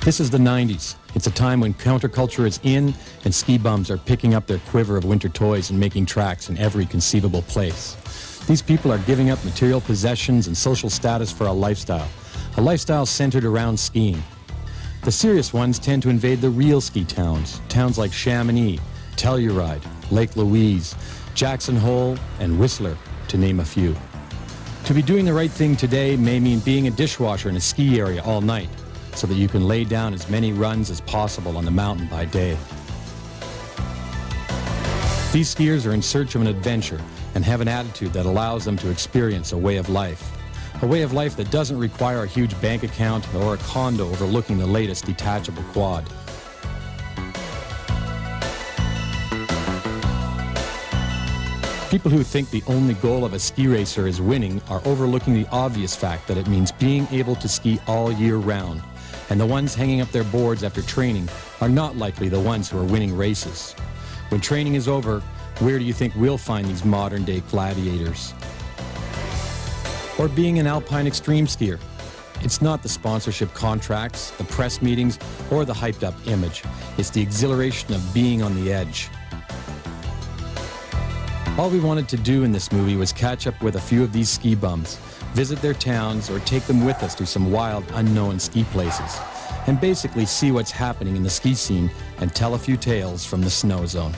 This is the 90s. It's a time when counterculture is in and ski bums are picking up their quiver of winter toys and making tracks in every conceivable place. These people are giving up material possessions and social status for a lifestyle centered around skiing. The serious ones tend to invade the real ski towns like Chamonix, Telluride, Lake Louise, Jackson Hole, and Whistler, to name a few. To be doing the right thing today may mean being a dishwasher in a ski area all night, so that you can lay down as many runs as possible on the mountain by day. These skiers are in search of an adventure and have an attitude that allows them to experience a way of life that doesn't require a huge bank account or a condo overlooking the latest detachable quad. People who think the only goal of a ski racer is winning are overlooking the obvious fact that it means being able to ski all year round. And the ones hanging up their boards after training are not likely the ones who are winning races. When training is over, where do you think we'll find these modern-day gladiators? Or being an alpine extreme skier. It's not the sponsorship contracts, the press meetings, or the hyped-up image. It's the exhilaration of being on the edge. All we wanted to do in this movie was catch up with a few of these ski bums, visit their towns, or take them with us to some wild, unknown ski places, and basically see what's happening in the ski scene and tell a few tales from the snow zone.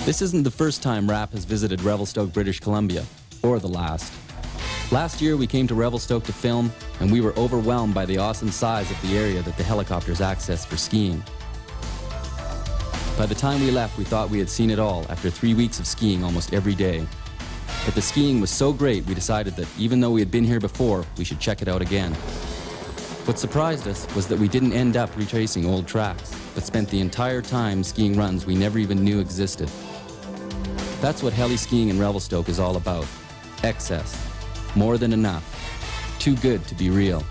This isn't the first time Rap has visited Revelstoke, British Columbia, or the last. Last year we came to Revelstoke to film, and we were overwhelmed by the awesome size of the area that the helicopters access for skiing. By the time we left, we thought we had seen it all after 3 weeks of skiing almost every day. But the skiing was so great, we decided that even though we had been here before, we should check it out again. What surprised us was that we didn't end up retracing old tracks, but spent the entire time skiing runs we never even knew existed. That's what heli skiing in Revelstoke is all about. Excess. More than enough. Too good to be real.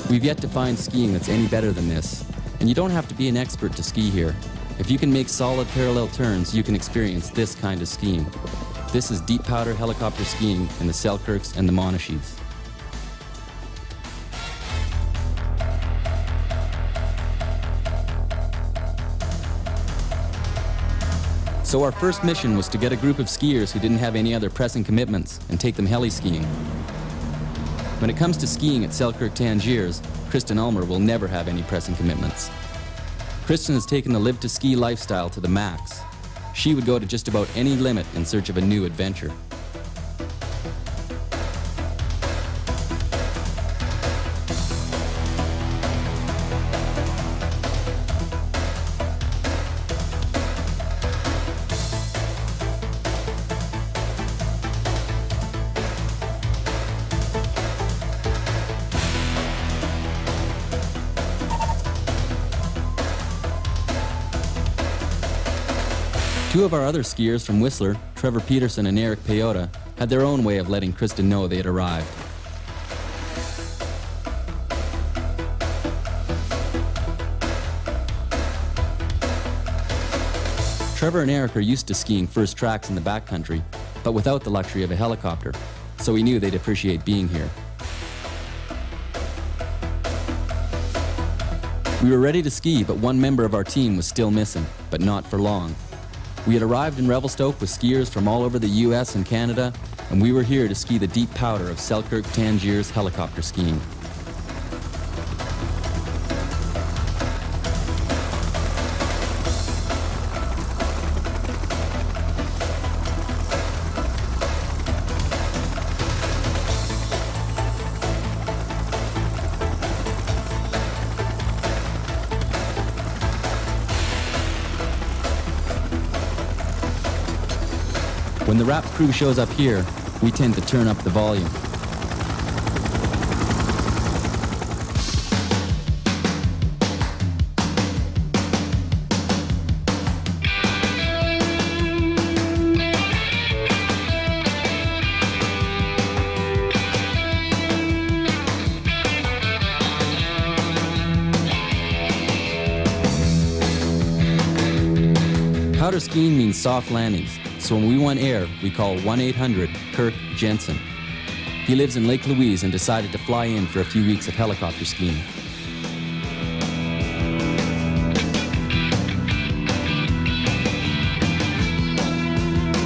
We've yet to find skiing that's any better than this, and you don't have to be an expert to ski here. If you can make solid parallel turns, you can experience this kind of skiing. This is deep powder helicopter skiing in the Selkirks and the Monashees. So our first mission was to get a group of skiers who didn't have any other pressing commitments and take them heli skiing. When it comes to skiing at Selkirk Tangiers, Kristen Ulmer will never have any pressing commitments. Kristen has taken the live-to-ski lifestyle to the max. She would go to just about any limit in search of a new adventure. Two of our other skiers from Whistler, Trevor Petersen and Eric Pehota, had their own way of letting Kristen know they had arrived. Trevor and Eric are used to skiing first tracks in the backcountry, but without the luxury of a helicopter, so we knew they'd appreciate being here. We were ready to ski, but one member of our team was still missing, but not for long. We had arrived in Revelstoke with skiers from all over the US and Canada, and we were here to ski the deep powder of Selkirk Tangiers helicopter skiing. When the rap crew shows up here, we tend to turn up the volume. Powder skiing means soft landings. So when we want air, we call 1-800-Kirk Jensen. He lives in Lake Louise and decided to fly in for a few weeks of helicopter skiing.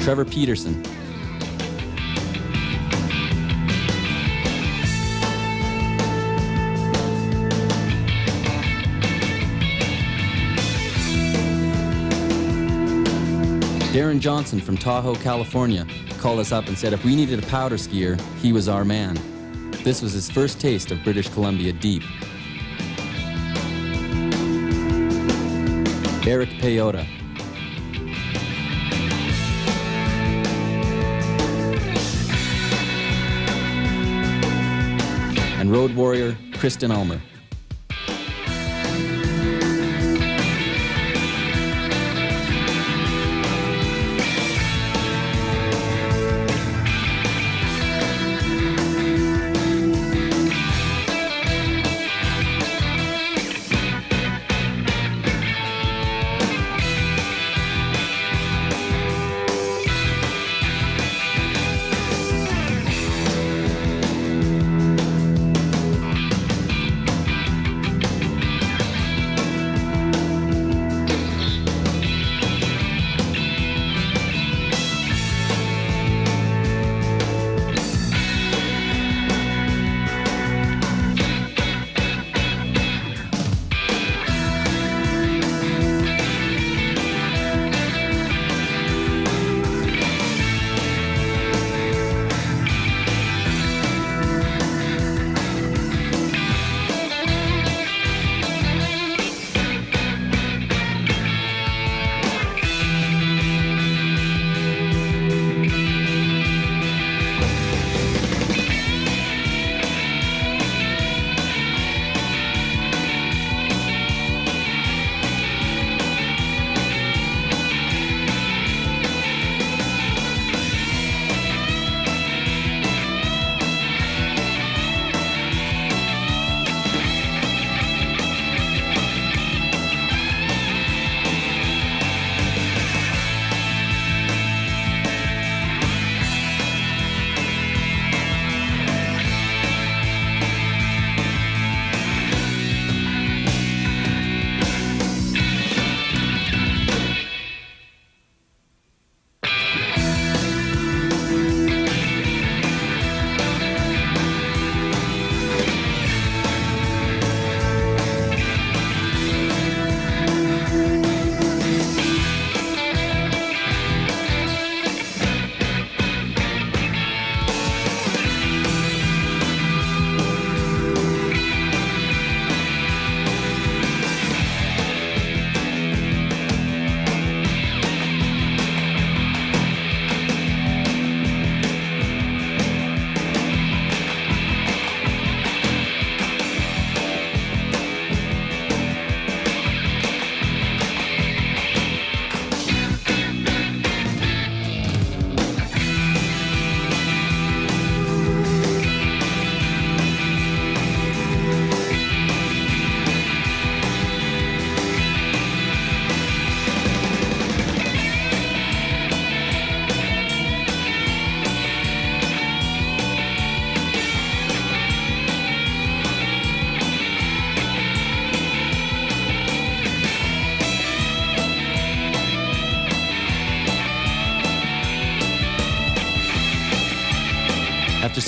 Trevor Petersen. Darren Johnson from Tahoe, California, called us up and said if we needed a powder skier, he was our man. This was his first taste of British Columbia deep. Eric Pehota. And road warrior Kristen Ulmer.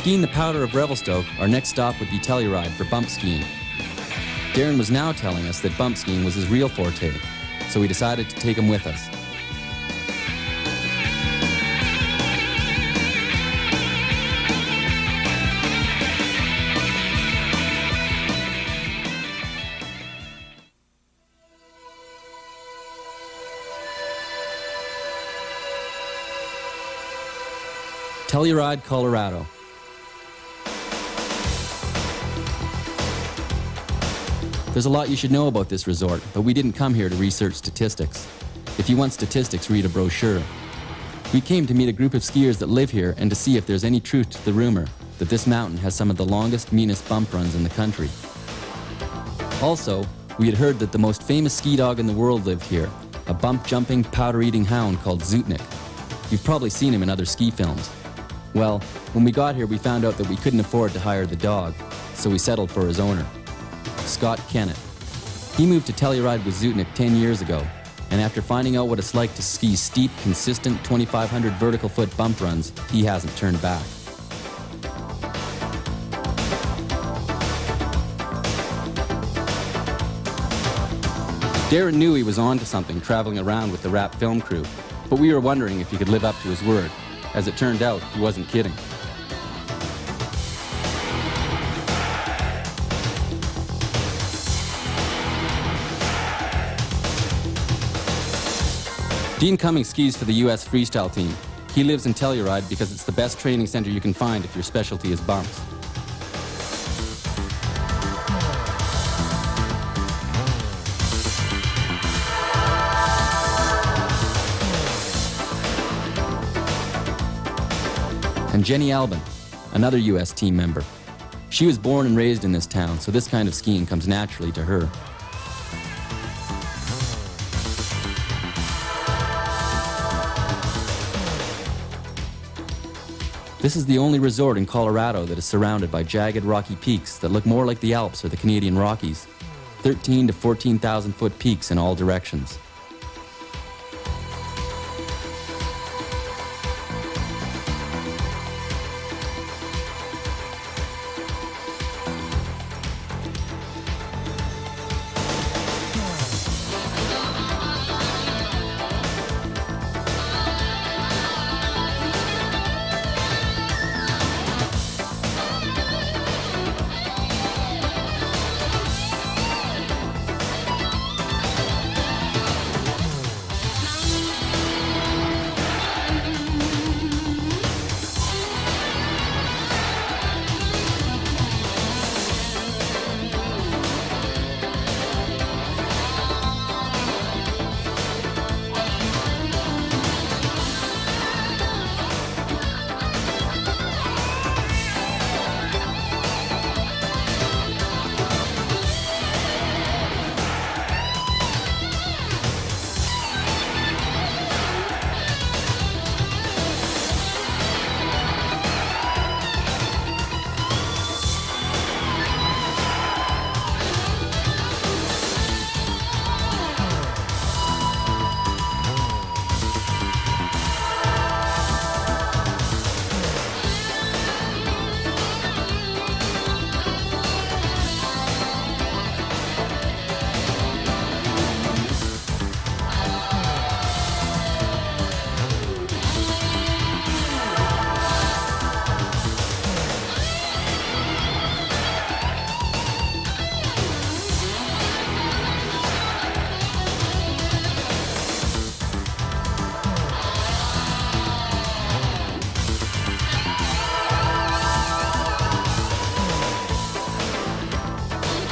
skiing the Powder of Revelstoke, our next stop would be Telluride for bump skiing. Darren was now telling us that bump skiing was his real forte, so we decided to take him with us. Telluride, Colorado. There's a lot you should know about this resort, but we didn't come here to research statistics. If you want statistics, read a brochure. We came to meet a group of skiers that live here and to see if there's any truth to the rumor that this mountain has some of the longest, meanest bump runs in the country. Also, we had heard that the most famous ski dog in the world lived here, a bump-jumping, powder-eating hound called Zutnik. You've probably seen him in other ski films. Well, when we got here, we found out that we couldn't afford to hire the dog, so we settled for his owner, Scott Kennett. He moved to Telluride with Zutnik 10 years ago, and after finding out what it's like to ski steep, consistent 2,500 vertical foot bump runs, he hasn't turned back. Darren knew he was on to something traveling around with the rap film crew, but we were wondering if he could live up to his word. As it turned out, he wasn't kidding. Dean Cummings skis for the U.S. freestyle team. He lives in Telluride because it's the best training center you can find if your specialty is bumps. And Jenny Albin, another U.S. team member. She was born and raised in this town, so this kind of skiing comes naturally to her. This is the only resort in Colorado that is surrounded by jagged rocky peaks that look more like the Alps or the Canadian Rockies. 13 to 14,000 foot peaks in all directions.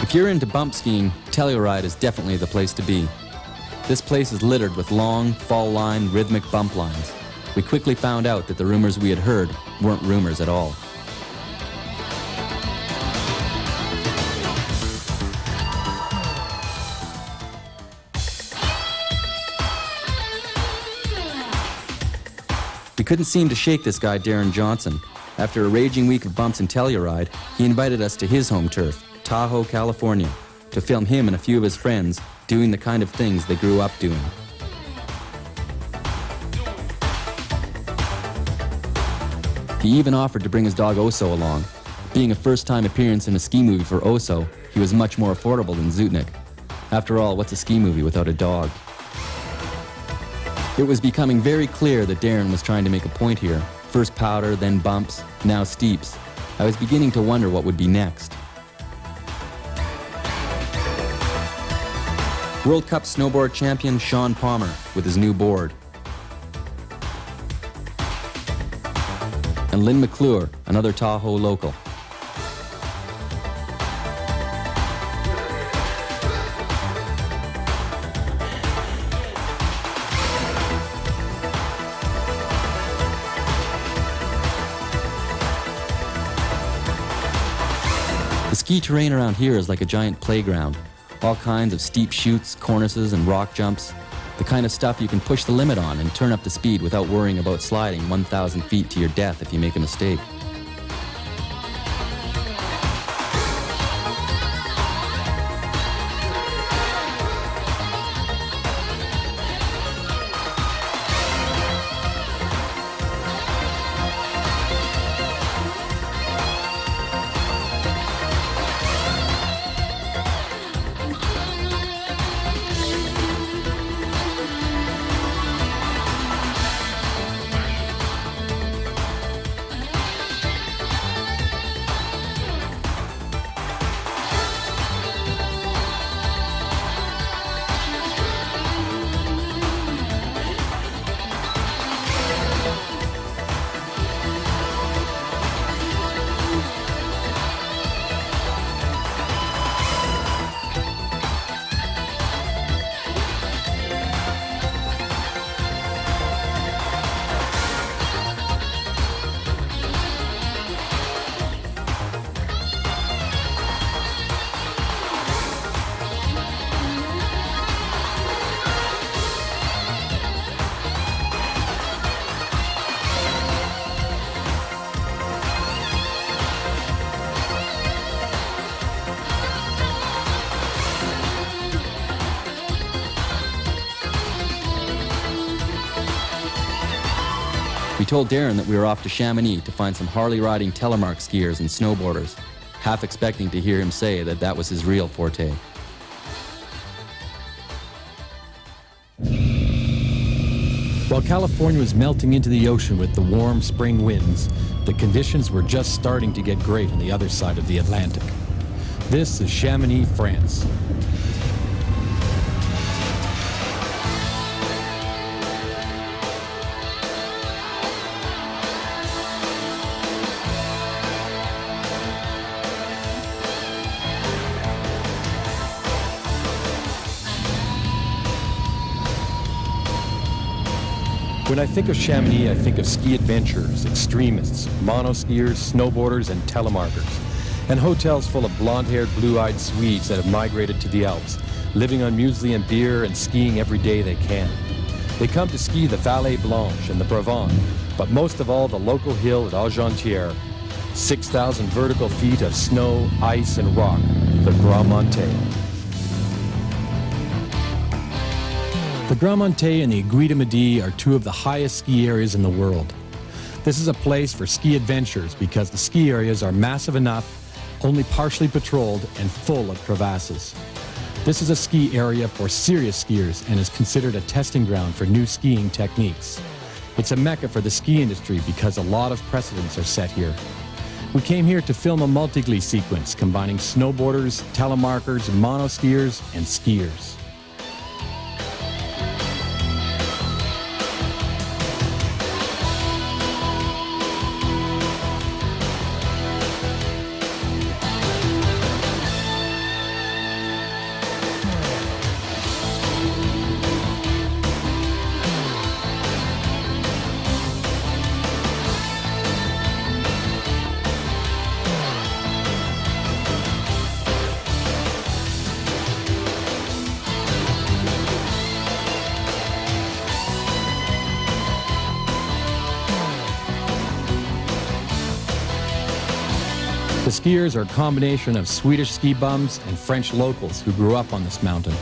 If you're into bump skiing, Telluride is definitely the place to be. This place is littered with long, fall-line, rhythmic bump lines. We quickly found out that the rumors we had heard weren't rumors at all. We couldn't seem to shake this guy, Darren Johnson. After a raging week of bumps in Telluride, he invited us to his home turf, Tahoe, California, to film him and a few of his friends doing the kind of things they grew up doing. He even offered to bring his dog Oso along. Being a first-time appearance in a ski movie for Oso, he was much more affordable than Zutnik. After all, what's a ski movie without a dog? It was becoming very clear that Darren was trying to make a point here. First powder, then bumps, now steeps. I was beginning to wonder what would be next. World Cup snowboard champion Shaun Palmer with his new board. And Lynn McClure, another Tahoe local. The ski terrain around here is like a giant playground. All kinds of steep chutes, cornices, and rock jumps. The kind of stuff you can push the limit on and turn up the speed without worrying about sliding 1,000 feet to your death if you make a mistake. We told Darren that we were off to Chamonix to find some Harley-riding telemark skiers and snowboarders, half expecting to hear him say that that was his real forte. While California was melting into the ocean with the warm spring winds, the conditions were just starting to get great on the other side of the Atlantic. This is Chamonix, France. When I think of Chamonix, I think of ski adventurers, extremists, monoskiers, snowboarders, and telemarkers, and hotels full of blonde-haired, blue-eyed Swedes that have migrated to the Alps, living on muesli and beer and skiing every day they can. They come to ski the Vallée Blanche and the Bravant, but most of all the local hill at Argentière, 6,000 vertical feet of snow, ice, and rock, the Grand Monte. The Grand Monte and the Aiguille de Midi are two of the highest ski areas in the world. This is a place for ski adventures because the ski areas are massive enough, only partially patrolled, and full of crevasses. This is a ski area for serious skiers and is considered a testing ground for new skiing techniques. It's a mecca for the ski industry because a lot of precedents are set here. We came here to film a multi-glee sequence combining snowboarders, telemarkers, monoskiers, and skiers. The skiers are a combination of Swedish ski bums and French locals who grew up on this mountain.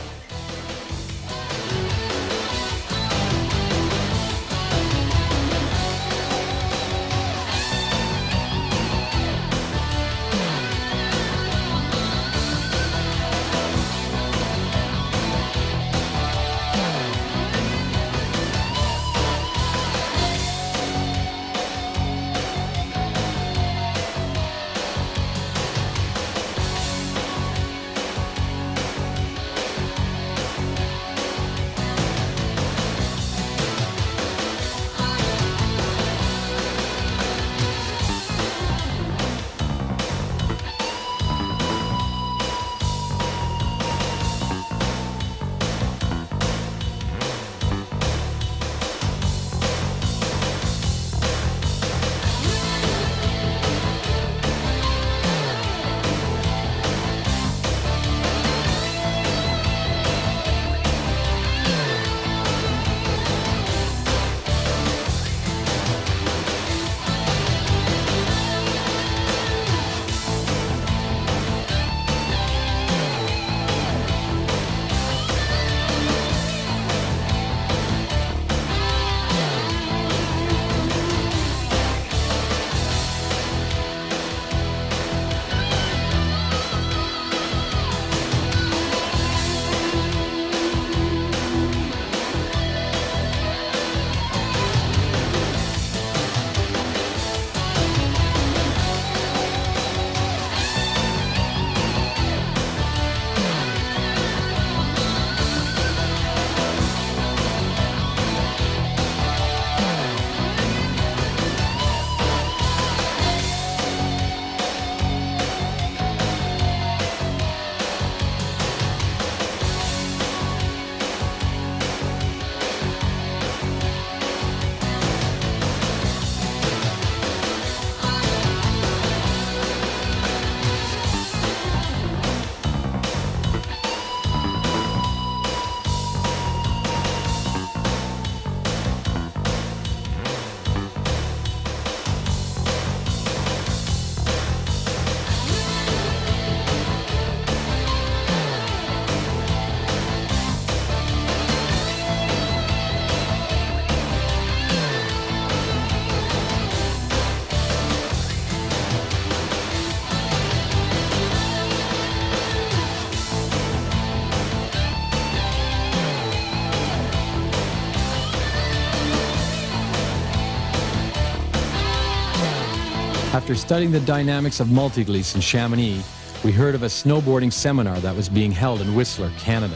After studying the dynamics of multiglease in Chamonix, we heard of a snowboarding seminar that was being held in Whistler, Canada.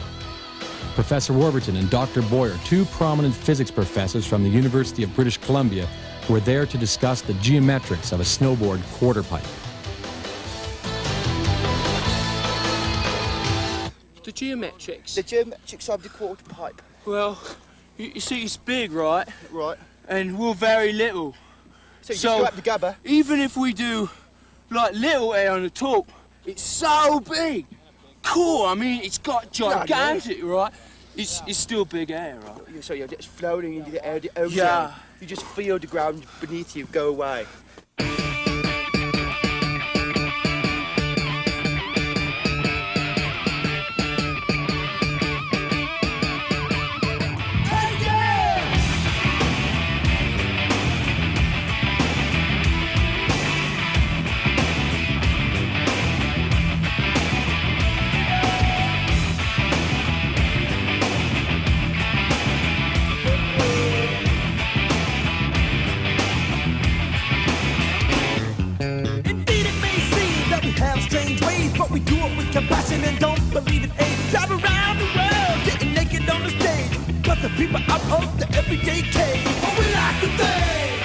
Professor Warburton and Dr. Boyer, two prominent physics professors from the University of British Columbia, were there to discuss the geometrics of a snowboard quarter pipe. The geometrics? The geometrics of the quarter pipe. Well, you see it's big, right? Right. And we're very little. So you just go up the gubber? Even if we do, like, little air on the top, it's so big. Cool, I mean, it's got gigantic, right? It's still big air, right? So you're just floating into the air, the ocean. Yeah. You just feel the ground beneath you go away. But we do it with compassion and don't believe in age. Drive around the world, getting naked on the stage. But the people out of the everyday cave. Oh, we like to think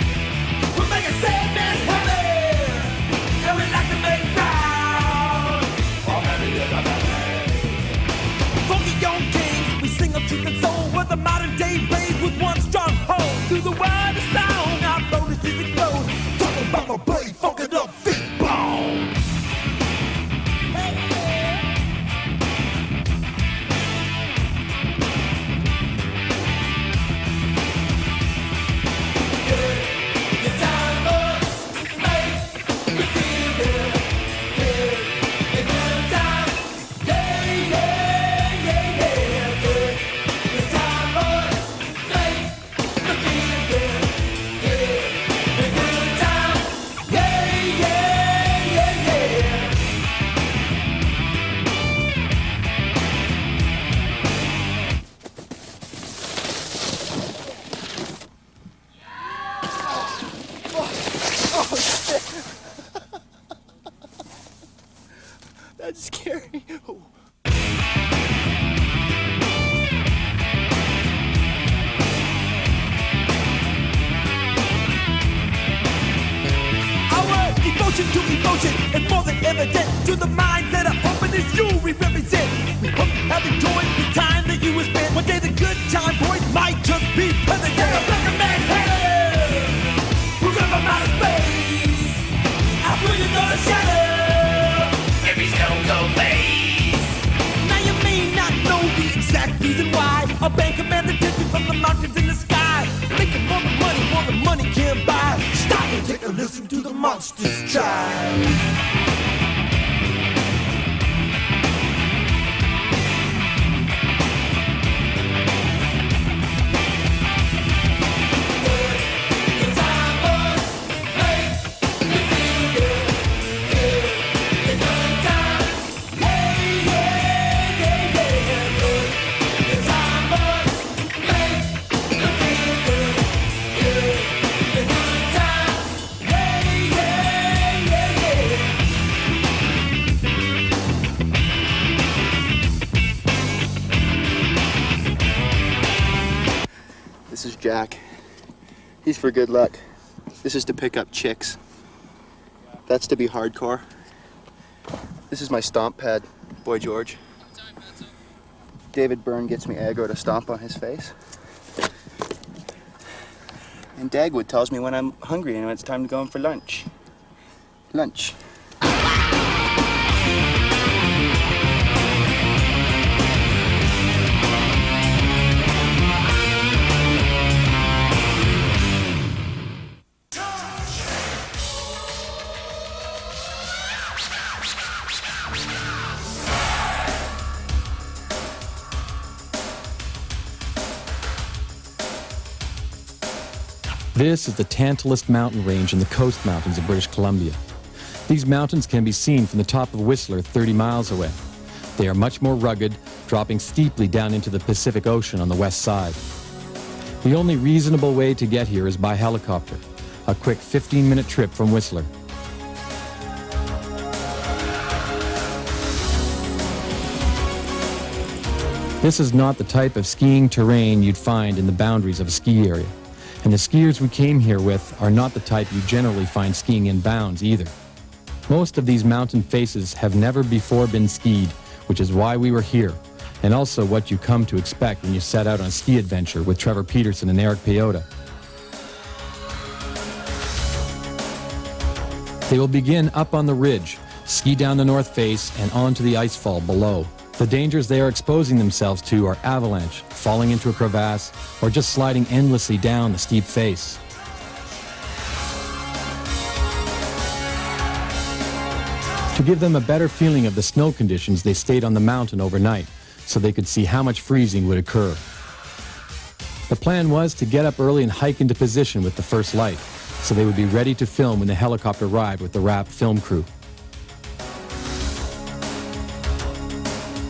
we make a sad man happy. And we like to make proud. Oh, happy is happy. Funky young kings, we sing of truth and soul. We're the modern day brave with one strong hold. Through the world of sound, our bonus is explode. Talking about my buddy, funkin' up feet bone. That's scary. Oh. Our devotion to emotion is more than evident to the minds that are open as you we represent. We hope you have enjoyed the time that you have spent. One day the good time boys might just be present. Yeah, a black man head, we're from outer space. I feel you gonna shatter. Every stone cold face. Now you may not know the exact reason why a band commanded attention from the mountains in the sky. Making more than money can buy. Stop and take a listen to the monsters try. This is Jack. He's for good luck. This is to pick up chicks. That's to be hardcore. This is my stomp pad, Boy George. David Byrne gets me aggro to stomp on his face. And Dagwood tells me when I'm hungry and when it's time to go in for lunch. Lunch. This is the Tantalus mountain range in the Coast Mountains of British Columbia. These mountains can be seen from the top of Whistler 30 miles away. They are much more rugged, dropping steeply down into the Pacific Ocean on the west side. The only reasonable way to get here is by helicopter, a quick 15-minute trip from Whistler. This is not the type of skiing terrain you'd find in the boundaries of a ski area. And the skiers we came here with are not the type you generally find skiing in bounds either. Most of these mountain faces have never before been skied, which is why we were here, and also what you come to expect when you set out on a ski adventure with Trevor Petersen and Eric Pehota. They will begin up on the ridge, ski down the north face, and onto the icefall below. The dangers they are exposing themselves to are avalanche, falling into a crevasse, or just sliding endlessly down the steep face. To give them a better feeling of the snow conditions, they stayed on the mountain overnight, so they could see how much freezing would occur. The plan was to get up early and hike into position with the first light, so they would be ready to film when the helicopter arrived with the RAP film crew.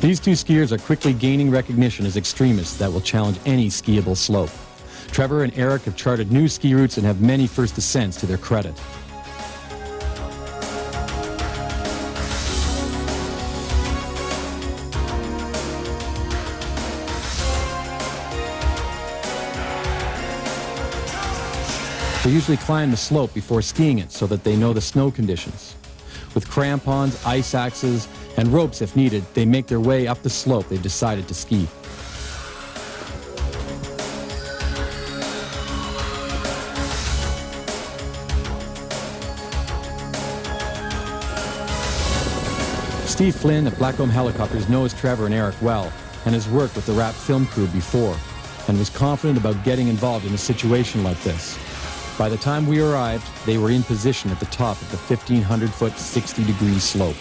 These two skiers are quickly gaining recognition as extremists that will challenge any skiable slope. Trevor and Eric have charted new ski routes and have many first ascents to their credit. They usually climb the slope before skiing it so that they know the snow conditions. With crampons, ice axes, and ropes if needed, they make their way up the slope they've decided to ski. Steve Flynn at Blackcomb Helicopters knows Trevor and Eric well and has worked with the RAP film crew before and was confident about getting involved in a situation like this. By the time we arrived, they were in position at the top of the 1,500-foot, 60-degree slope.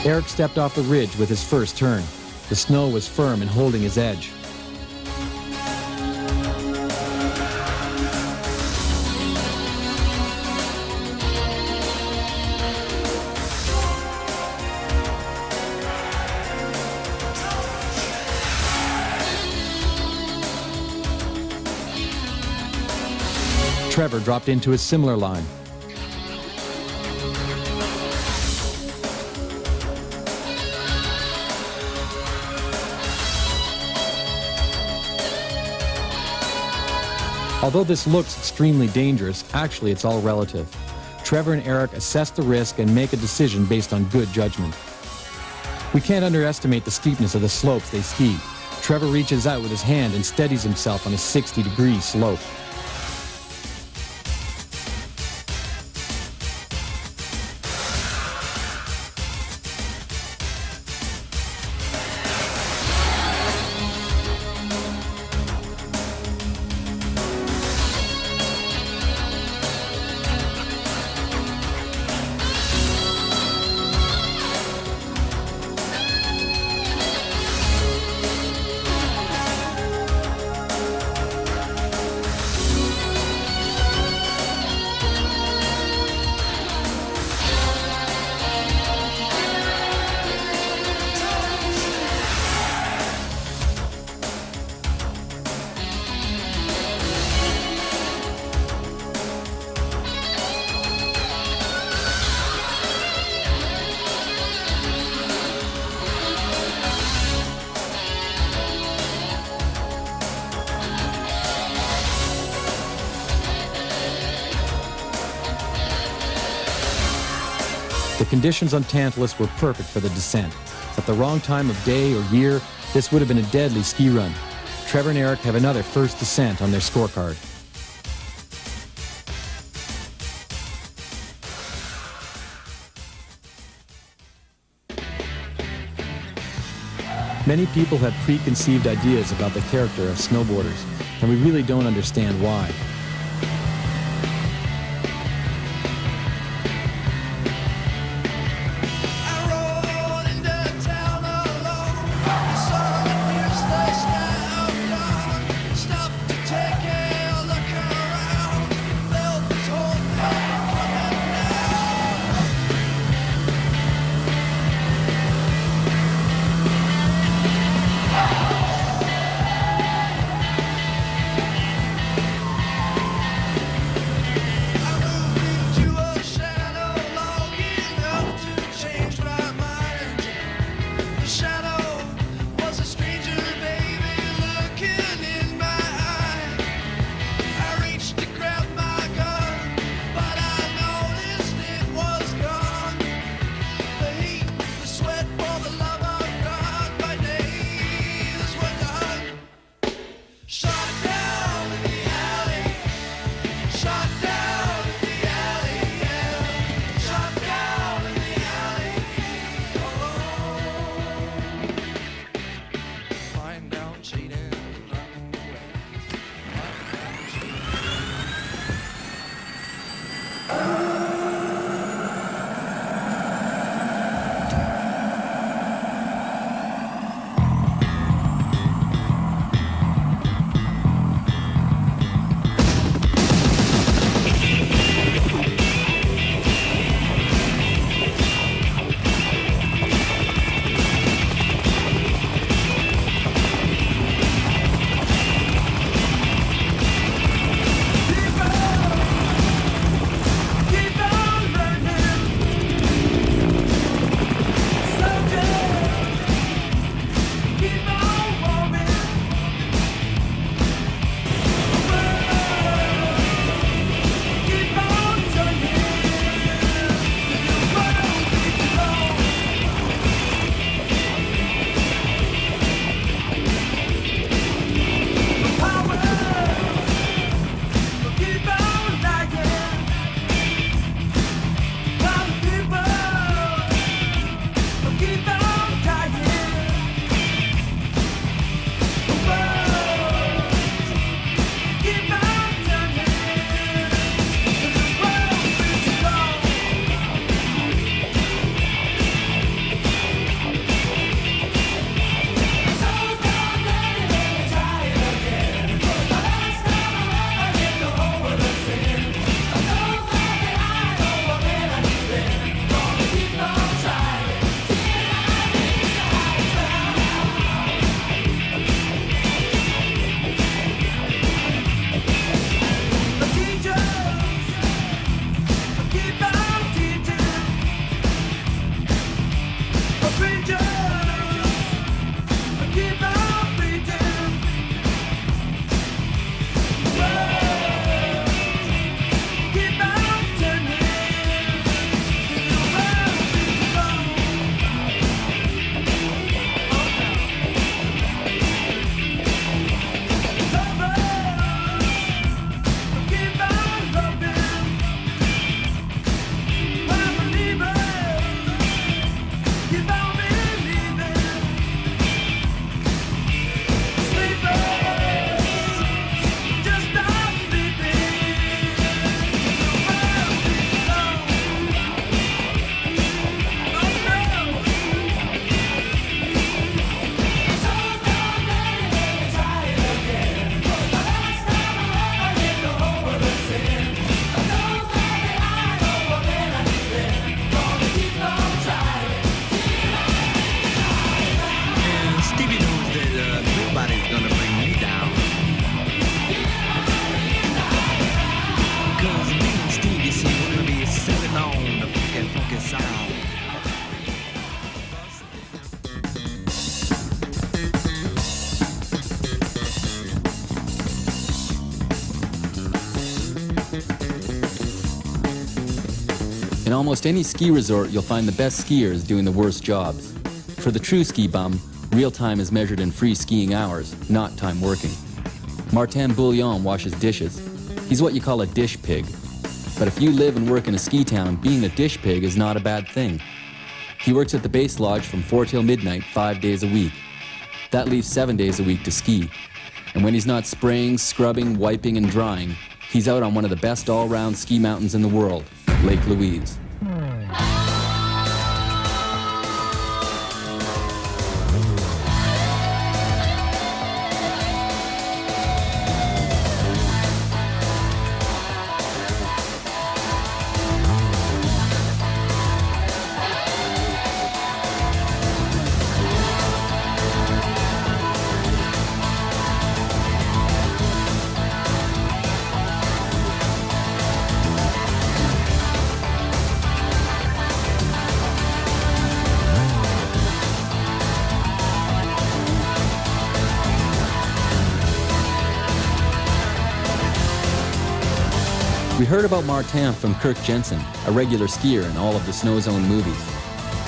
Eric stepped off the ridge with his first turn. The snow was firm and holding his edge. Trevor dropped into a similar line. Although this looks extremely dangerous, actually it's all relative. Trevor and Eric assess the risk and make a decision based on good judgment. We can't underestimate the steepness of the slopes they ski. Trevor reaches out with his hand and steadies himself on a 60-degree slope. The conditions on Tantalus were perfect for the descent. At the wrong time of day or year, this would have been a deadly ski run. Trevor and Eric have another first descent on their scorecard. Many people have preconceived ideas about the character of snowboarders, and we really don't understand why. almost any ski resort, you'll find the best skiers doing the worst jobs. For the true ski bum, real time is measured in free skiing hours, not time working. Martin Bouillon washes dishes. He's what you call a dish pig. But if you live and work in a ski town, being a dish pig is not a bad thing. He works at the base lodge from 4 till midnight, 5 days a week. That leaves 7 days a week to ski. And when he's not spraying, scrubbing, wiping, and drying, he's out on one of the best all-round ski mountains in the world, Lake Louise. We heard about Martin from Kirk Jensen, a regular skier in all of the Snow Zone movies.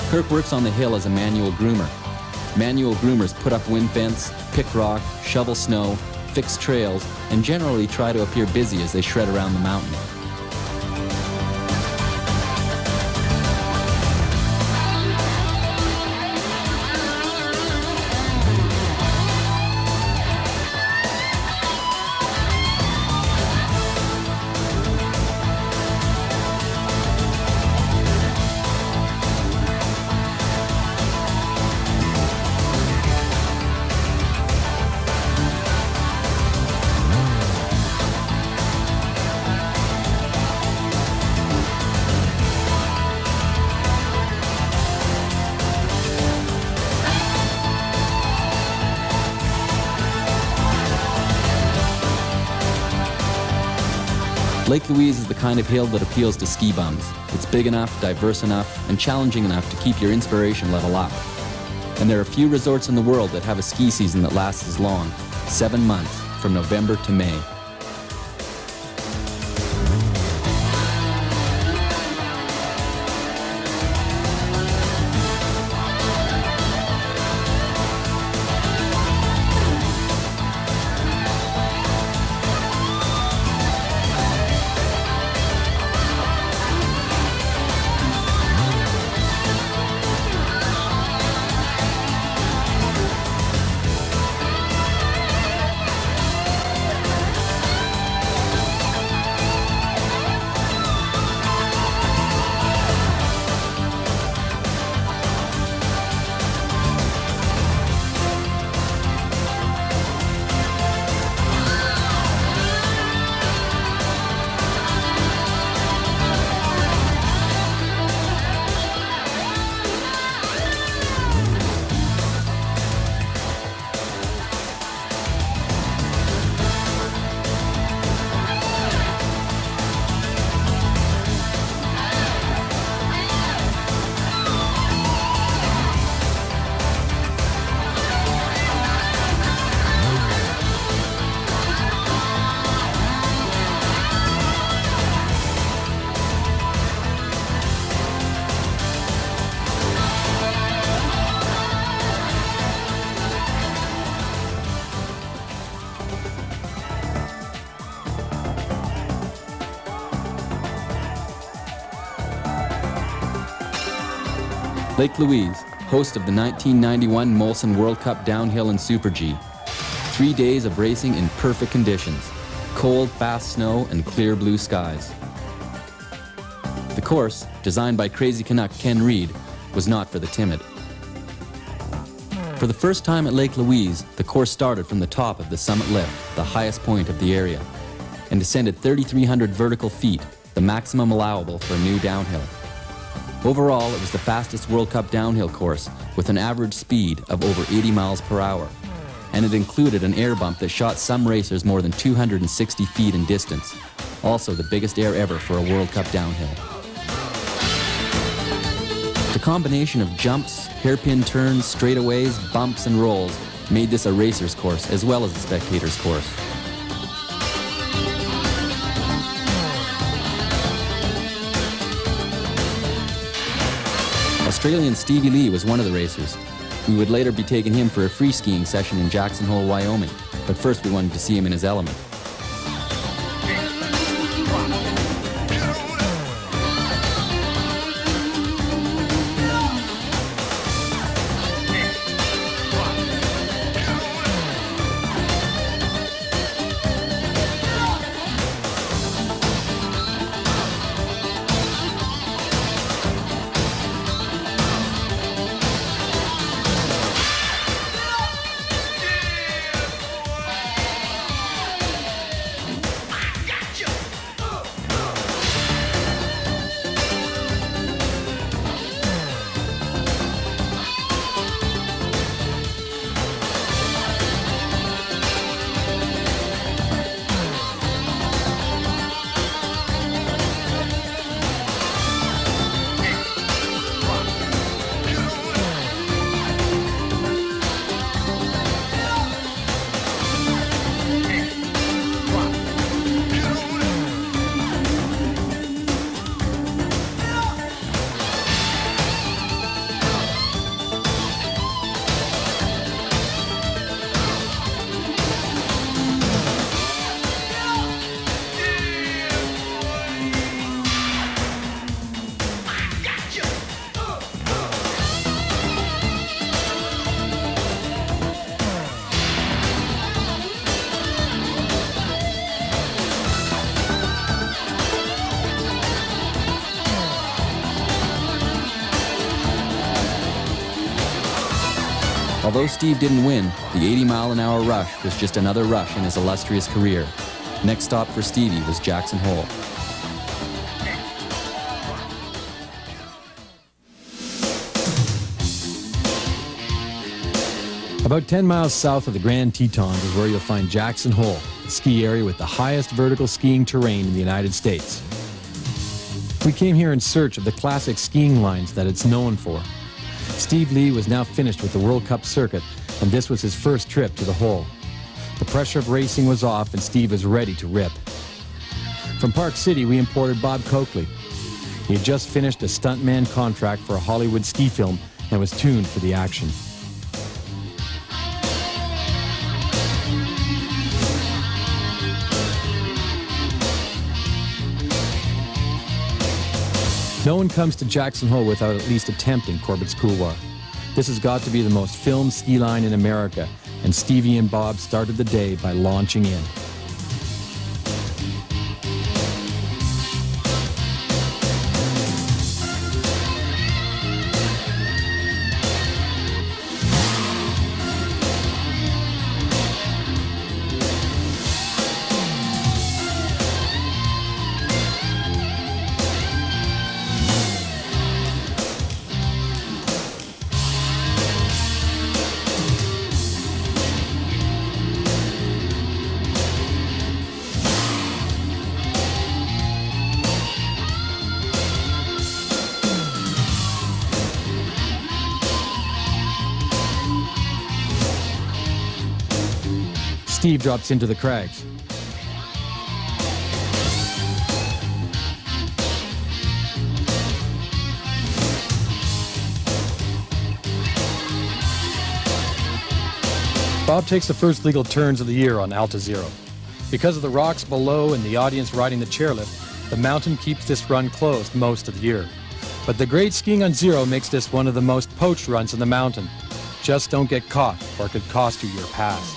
Kirk works on the hill as a manual groomer. Manual groomers put up wind fence, pick rock, shovel snow, fix trails, and generally try to appear busy as they shred around the mountain. Lake Louise is the kind of hill that appeals to ski bums. It's big enough, diverse enough, and challenging enough to keep your inspiration level up. And there are few resorts in the world that have a ski season that lasts as long, 7 months, from November to May. Lake Louise, host of the 1991 Molson World Cup Downhill and Super G. 3 days of racing in perfect conditions. Cold, fast snow and clear blue skies. The course, designed by crazy Canuck Ken Reed, was not for the timid. For the first time at Lake Louise, the course started from the top of the summit lift, the highest point of the area, and descended 3,300 vertical feet, the maximum allowable for a new downhill. Overall, it was the fastest World Cup downhill course with an average speed of over 80 miles per hour. And it included an air bump that shot some racers more than 260 feet in distance. Also the biggest air ever for a World Cup downhill. The combination of jumps, hairpin turns, straightaways, bumps, and rolls made this a racer's course as well as a spectator's course. Australian Stevie Lee was one of the racers. We would later be taking him for a free skiing session in Jackson Hole, Wyoming. But first we wanted to see him in his element. Although Steve didn't win, the 80-mile-an-hour rush was just another rush in his illustrious career. Next stop for Stevie was Jackson Hole. About 10 miles south of the Grand Tetons is where you'll find Jackson Hole, the ski area with the highest vertical skiing terrain in the United States. We came here in search of the classic skiing lines that it's known for. Steve Lee was now finished with the World Cup circuit, and this was his first trip to the hole. The pressure of racing was off, and Steve was ready to rip. From Park City, we imported Bob Coakley. He had just finished a stuntman contract for a Hollywood ski film and was tuned for the action. No one comes to Jackson Hole without at least attempting Corbett's Couloir. This has got to be the most filmed ski line in America, and Stevie and Bob started the day by launching in. Steve drops into the crags. Bob takes the first legal turns of the year on Alta Zero. Because of the rocks below and the audience riding the chairlift, the mountain keeps this run closed most of the year. But the great skiing on Zero makes this one of the most poached runs on the mountain. Just don't get caught, or it could cost you your pass.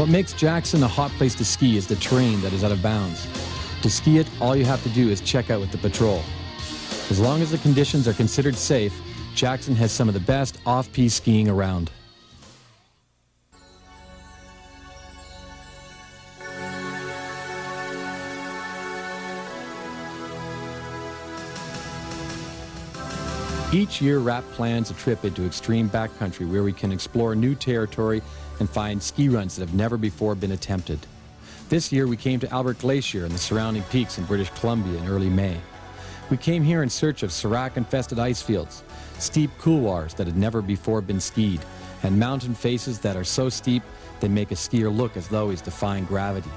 What makes Jackson a hot place to ski is the terrain that is out of bounds. To ski it, all you have to do is check out with the patrol. As long as the conditions are considered safe, Jackson has some of the best off-piste skiing around. Each year, RAP plans a trip into extreme backcountry where we can explore new territory and find ski runs that have never before been attempted. This year, we came to Albert Glacier and the surrounding peaks in British Columbia in early May. We came here in search of serac-infested ice fields, steep couloirs that had never before been skied, and mountain faces that are so steep they make a skier look as though he's defying gravity.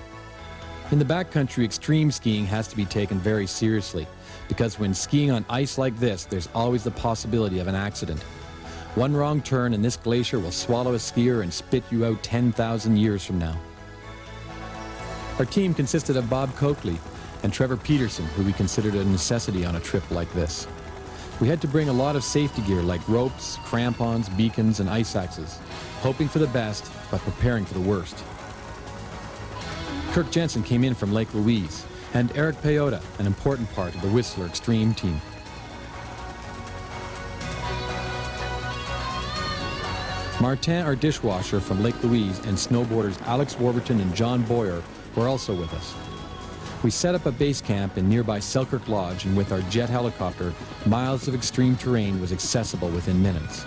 In the backcountry, extreme skiing has to be taken very seriously, because when skiing on ice like this, there's always the possibility of an accident. One wrong turn and this glacier will swallow a skier and spit you out 10,000 years from now. Our team consisted of Bob Coakley and Trevor Petersen, who we considered a necessity on a trip like this. We had to bring a lot of safety gear like ropes, crampons, beacons, and ice axes, hoping for the best, but preparing for the worst. Kirk Jensen came in from Lake Louise, and Eric Pehota, an important part of the Whistler Extreme team. Martin, our dishwasher from Lake Louise, and snowboarders Alex Warburton and John Boyer were also with us. We set up a base camp in nearby Selkirk Lodge, and with our jet helicopter, miles of extreme terrain was accessible within minutes.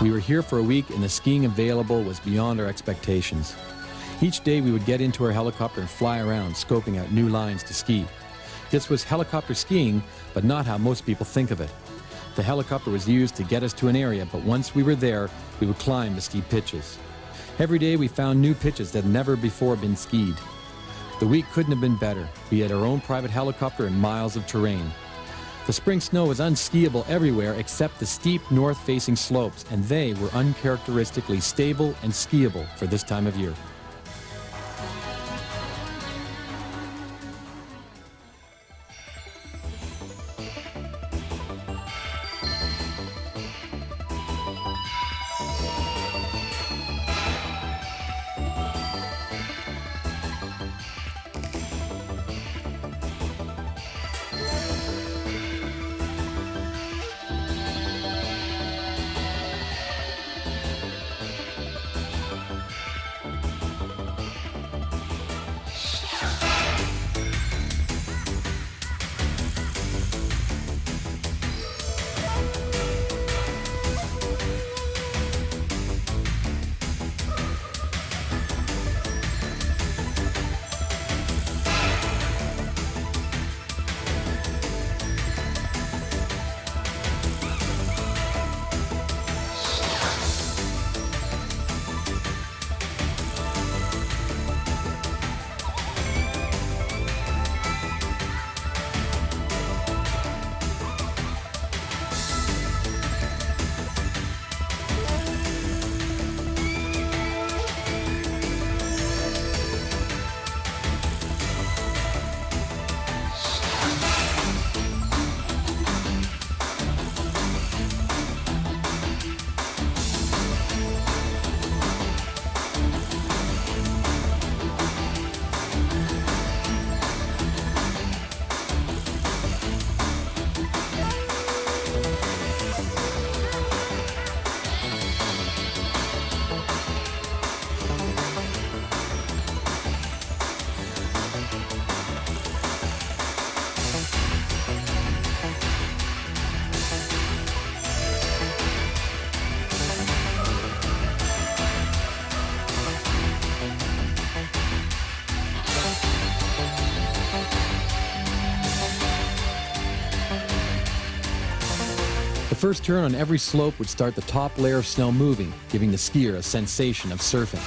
We were here for a week, and the skiing available was beyond our expectations. Each day we would get into our helicopter and fly around, scoping out new lines to ski. This was helicopter skiing, but not how most people think of it. The helicopter was used to get us to an area, but once we were there, we would climb the ski pitches. Every day we found new pitches that had never before been skied. The week couldn't have been better. We had our own private helicopter and miles of terrain. The spring snow was unskiable everywhere except the steep north-facing slopes, and they were uncharacteristically stable and skiable for this time of year. The first turn on every slope would start the top layer of snow moving, giving the skier a sensation of surfing.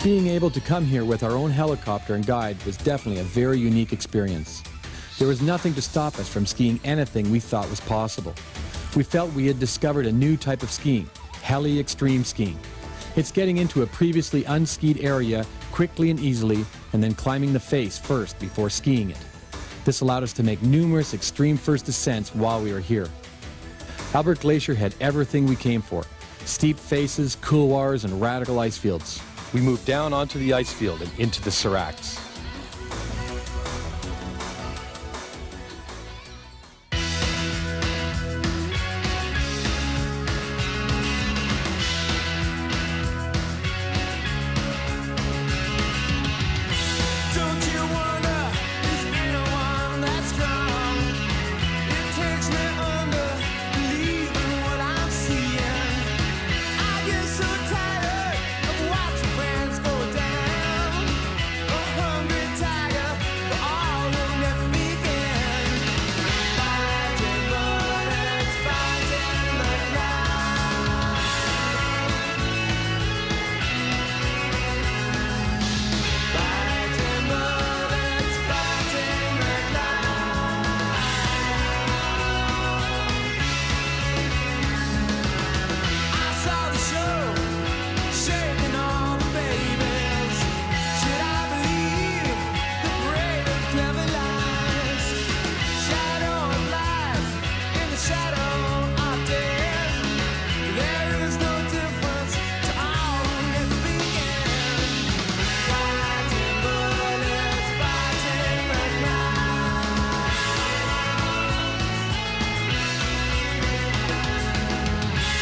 Being able to come here with our own helicopter and guide was definitely a very unique experience. There was nothing to stop us from skiing anything we thought was possible. We felt we had discovered a new type of skiing, heli extreme skiing. It's getting into a previously unskied area quickly and easily, and then climbing the face first before skiing it. This allowed us to make numerous extreme first descents while we were here. Albert Glacier had everything we came for: steep faces, couloirs, and radical ice fields. We moved down onto the ice field and into the seracs. Don't you wonder who's been the one that's strong? It takes me under believing what I'm seeing. I get so tired of watching friends go down. A hungry tiger for all will never begin. Fighting bullets, fighting the cloud. Fighting bullets, fighting the cloud. I saw the show, shaking all the babies. Should I believe the parade of clever lies? Shadow of lies in the shadow of death. There is no difference to all who never began. Fighting bullets, fighting the cloud.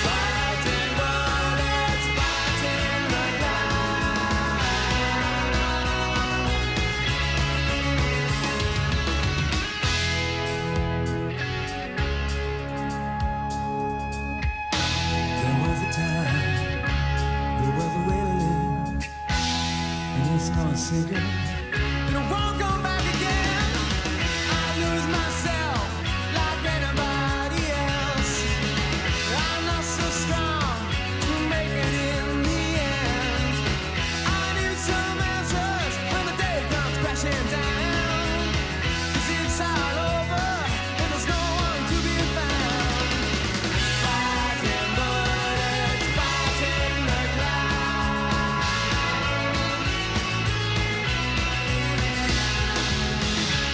Fighting bullets, fighting the There was a time, there was a way to live, and it's not secret. And it won't come back again. I lose myself like anybody else. I'm not so strong to make it in the end. I need some answers when the day comes crashing down. 'Cause it's all over and there's no one to be found. Fighting bullets, fighting the clouds.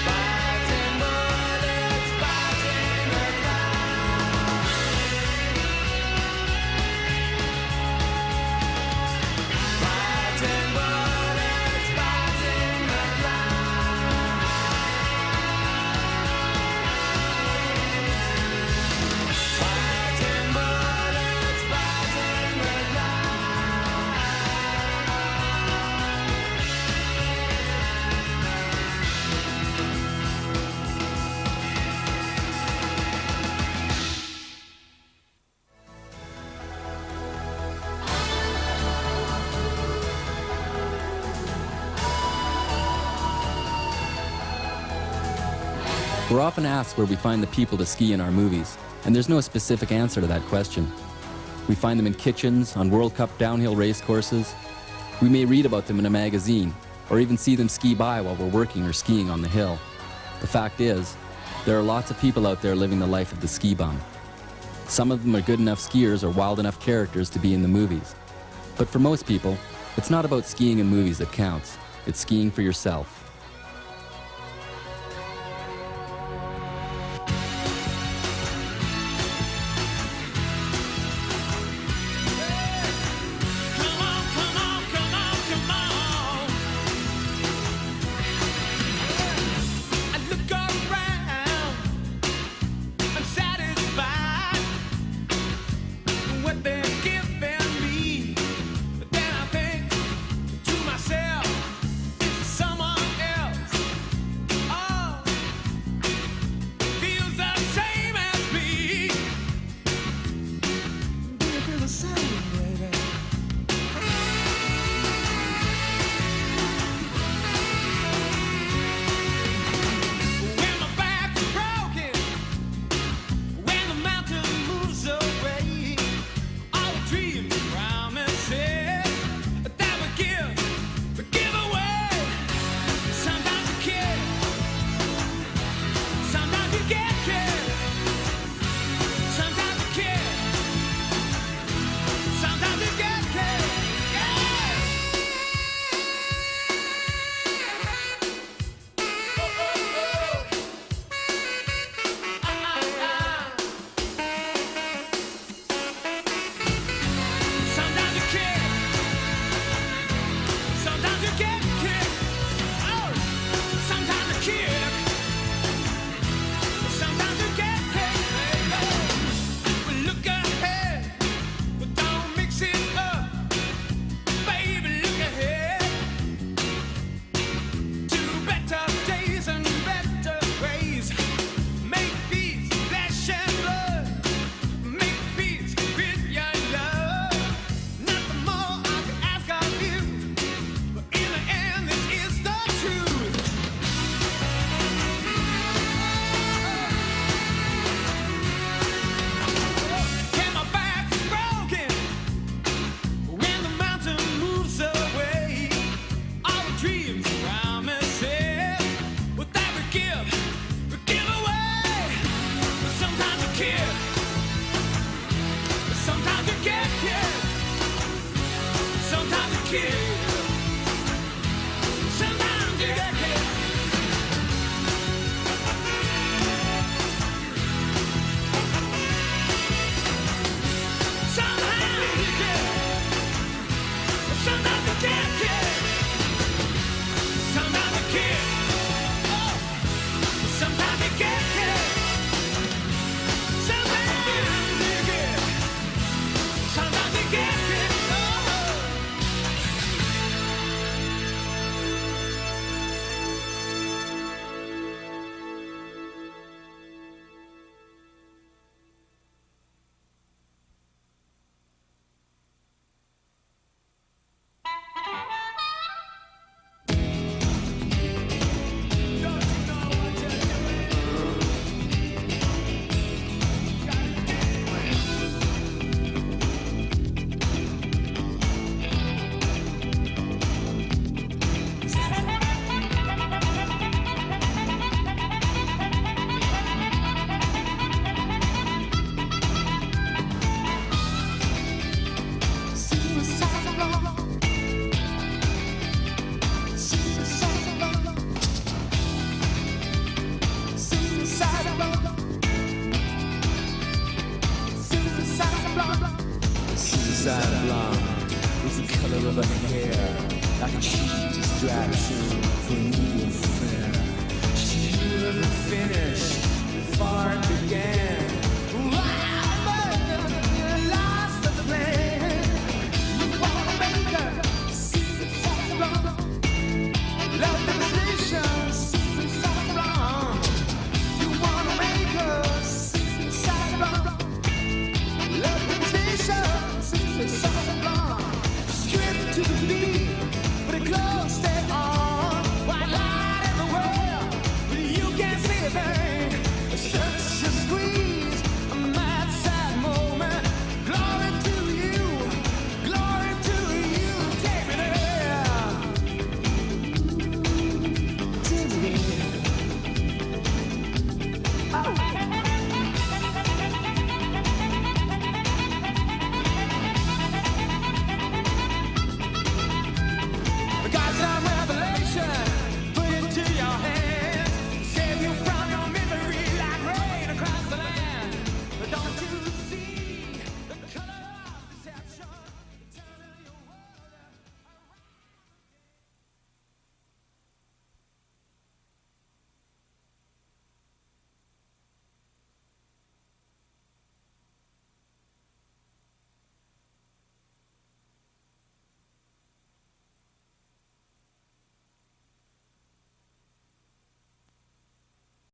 Fighting bullets, fighting the clouds. Fighting bullets, fighting the clouds. Fighting bullets, fighting the We're often asked where we find the people to ski in our movies, and there's no specific answer to that question. We find them in kitchens, on World Cup downhill race courses. We may read about them in a magazine, or even see them ski by while we're working or skiing on the hill. The fact is, there are lots of people out there living the life of the ski bum. Some of them are good enough skiers or wild enough characters to be in the movies. But for most people, it's not about skiing in movies that counts. It's skiing for yourself.